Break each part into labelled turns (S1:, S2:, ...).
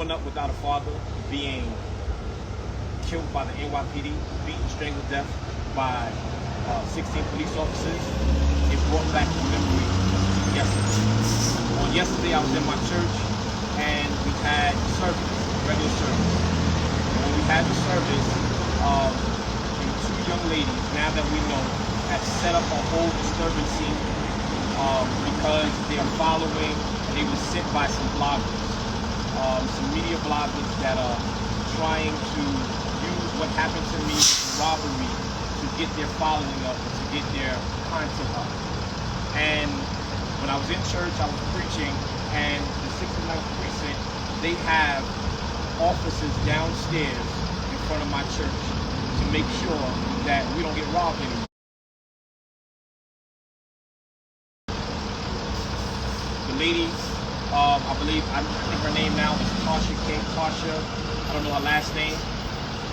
S1: growing up without a father, being killed by the NYPD, beaten, strangled to death by 16 police officers, it brought back the memory of yesterday. On yesterday, I was in my church, and we had service, regular service. And when we had the service, two young ladies, now that we know, had set up a whole disturbance scene because they are following, and they were sent by some bloggers, some media bloggers that are trying to use what happened to me, the robbery, to get their following up and to get their content up. And when I was in church, I was preaching, and the 69th precinct, they have officers downstairs in front of my church to make sure that we don't get robbed anymore. The lady, I think her name now is Tarsha, I don't know her last name,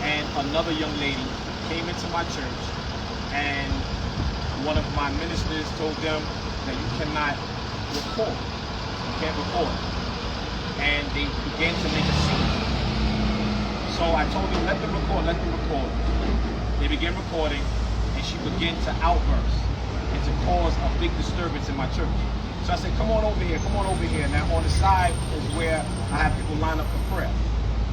S1: and another young lady came into my church, and one of my ministers told them that you cannot record. You can't record. And they began to make a scene. So I told them, let them record. They began recording, and she began to outburst and to cause a big disturbance in my church. So I said, come on over here. Now on the side is where I have people line up for prayer.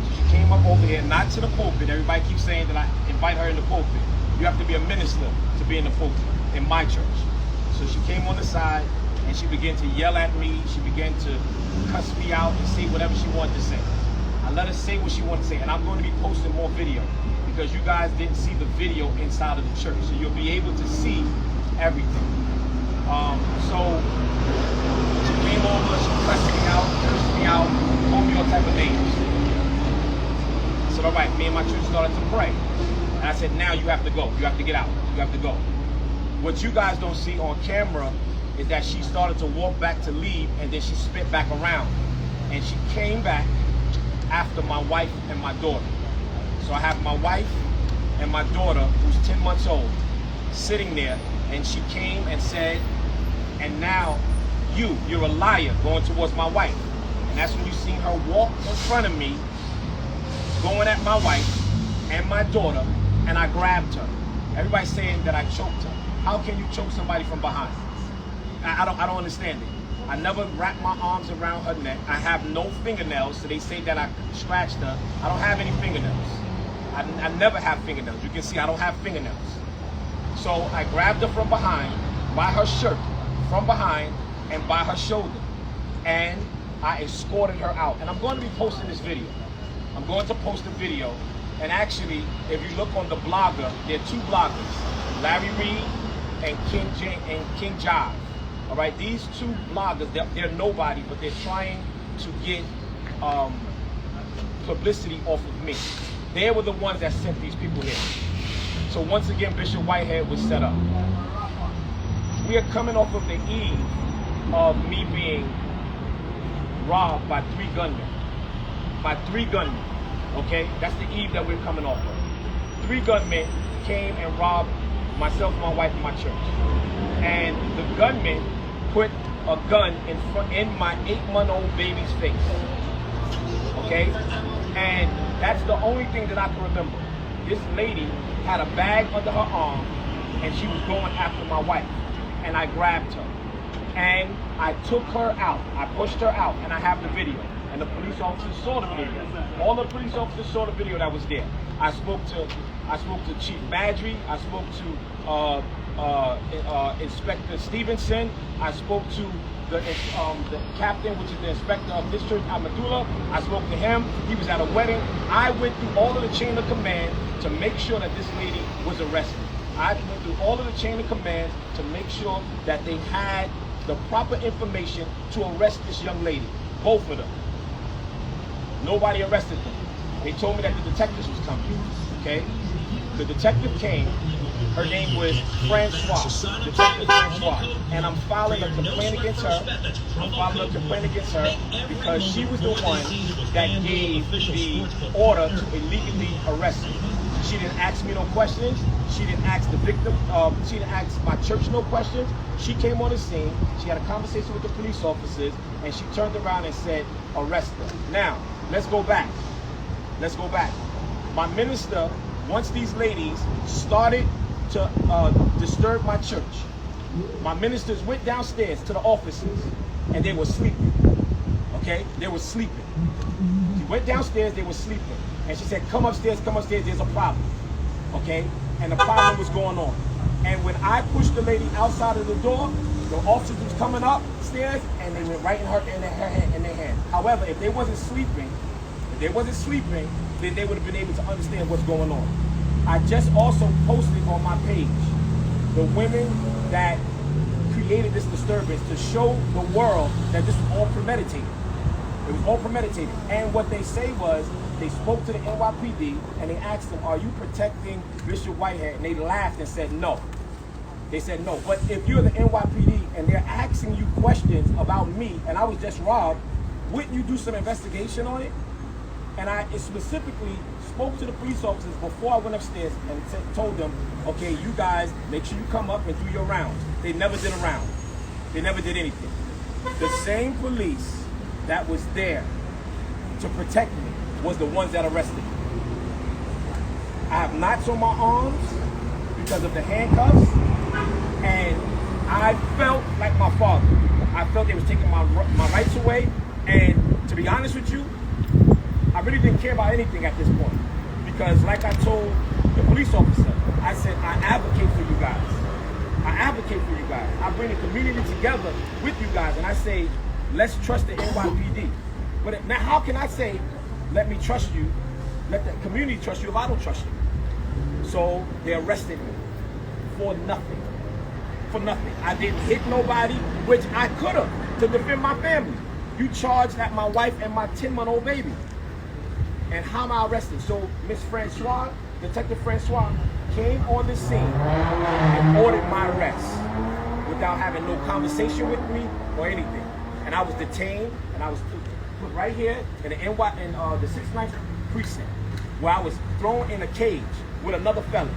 S1: So she came up over here, not to the pulpit. Everybody keeps saying that I invite her in the pulpit. You have to be a minister to be in the pulpit in my church. So she came on the side, and she began to yell at me. She began to cuss me out and say whatever she wanted to say. I let her say what she wanted to say, and I'm going to be posting more video because you guys didn't see the video inside of the church, so you'll be able to see everything. So she came over, she cussed me out, called me all type of names. I said, all right, me and my church started to pray. And I said, now you have to go. You have to get out. You have to go. What you guys don't see on camera is that she started to walk back to leave, and then she spit back around. And she came back after my wife and my daughter. So I have my wife and my daughter, who's 10 months old, sitting there, and she came and said, and now you're a liar, going towards my wife. And that's when you seen her walk in front of me, going at my wife and my daughter, and I grabbed her. Everybody's saying that I choked her. How can you choke somebody from behind? I don't understand it. I never wrapped my arms around her neck. I have no fingernails, so they say that I scratched her. I don't have any fingernails. I never have fingernails. You can see I don't have fingernails. So I grabbed her from behind, by her shirt, from behind, and by her shoulder. And I escorted her out. And I'm going to be posting this video. I'm going to post a video. And actually, if you look on the blogger, there are two bloggers, Larry Reid and King Jive. All right, these two bloggers, they're nobody, but they're trying to get publicity off of me. They were the ones that sent these people here. So once again, Bishop Whitehead was set up. We are coming off of the eve of me being robbed by 3 gunmen. By 3 gunmen, okay? That's the eve that we're coming off of. 3 gunmen came and robbed myself, my wife, and my church. And the gunman put a gun in my 8-month-old baby's face. Okay? And that's the only thing that I can remember. This lady had a bag under her arm, and she was going after my wife. And I grabbed her. And I took her out. I pushed her out, and I have the video. And the police officers saw the video. All the police officers saw the video that was there. I spoke to Chief Badry. I spoke to Inspector Stevenson. I spoke to the captain, which is the inspector of this church, Amadullah. I spoke to him. He was at a wedding. I went through all of the chain of command to make sure that this lady was arrested. I went through all of the chain of command to make sure that they had the proper information to arrest this young lady. Both of them. Nobody arrested them. They told me that the detectives was coming. Okay? The detective came. Her name was Francois, Detective Francois, and I'm filing a complaint against her. I'm filing a complaint against her because she was the one that gave the order to illegally arrest me. She didn't ask me no questions. She didn't ask the victim. She didn't ask my church no questions. She came on the scene. She had a conversation with the police officers, and she turned around and said, "Arrest her." Now, let's go back. Let's go back. My minister, once these ladies started to disturb my church, my ministers went downstairs to the offices, and they were sleeping. Okay, they were sleeping. She went downstairs. They were sleeping. And she said, come upstairs, there's a problem. Okay? And the problem was going on. And when I pushed the lady outside of the door, the officers was coming upstairs and they went right in their hand. However, if they wasn't sleeping, then they would have been able to understand what's going on. I just also posted on my page the women that created this disturbance to show the world that this was all premeditated. It was all premeditated. And what they say was, they spoke to the NYPD and they asked them, are you protecting Bishop Whitehead? And they laughed and said no. They said no. But if you're the NYPD and they're asking you questions about me and I was just robbed, wouldn't you do some investigation on it? And I specifically spoke to the police officers before I went upstairs and told them, okay, you guys, make sure you come up and do your rounds. They never did a round. They never did anything. The same police that was there to protect me was the ones that arrested me. I have knots on my arms because of the handcuffs, and I felt like my father. I felt they was taking my rights away, and to be honest with you, I really didn't care about anything at this point, because like I told the police officer, I said, I advocate for you guys. I advocate for you guys. I bring the community together with you guys, and I say, let's trust the NYPD. But now how can I say, let me trust you, let the community trust you if I don't trust you? So they arrested me for nothing. For nothing. I didn't hit nobody, which I could have to defend my family. You charged at my wife and my 10-month-old baby. And how am I arrested? So Miss Francois, Detective Francois, came on the scene and ordered my arrest without having no conversation with me or anything. And I was detained and I was put right here in the the 69th precinct, where I was thrown in a cage with another felon.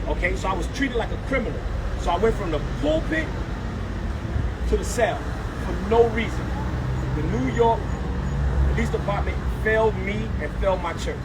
S1: Okay, so I was treated like a criminal. So I went from the pulpit to the cell for no reason. The New York Police Department failed me and failed my church.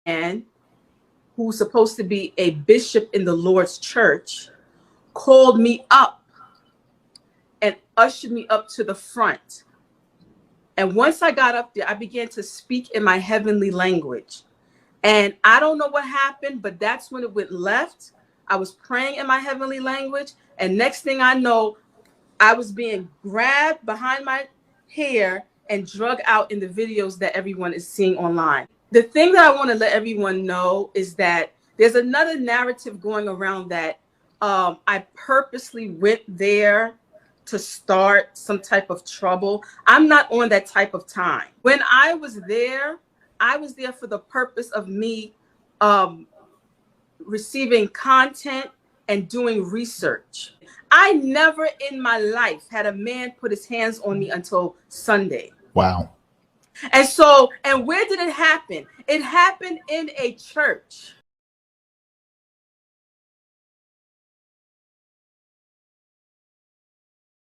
S2: man who's supposed to be a bishop in the Lord's church called me up and ushered me up to the front. And once I got up there, I began to speak in my heavenly language. And I don't know what happened, but that's when it went left. I was praying in my heavenly language. And next thing I know, I was being grabbed behind my hair and drug out in the videos that everyone is seeing online. The thing that I want to let everyone know is that there's another narrative going around that I purposely went there to start some type of trouble. I'm not on that type of time. When I was there for the purpose of me receiving content and doing research. I never in my life had a man put his hands on me until Sunday.
S3: Wow.
S2: And so, and where did it happen? It happened in a church.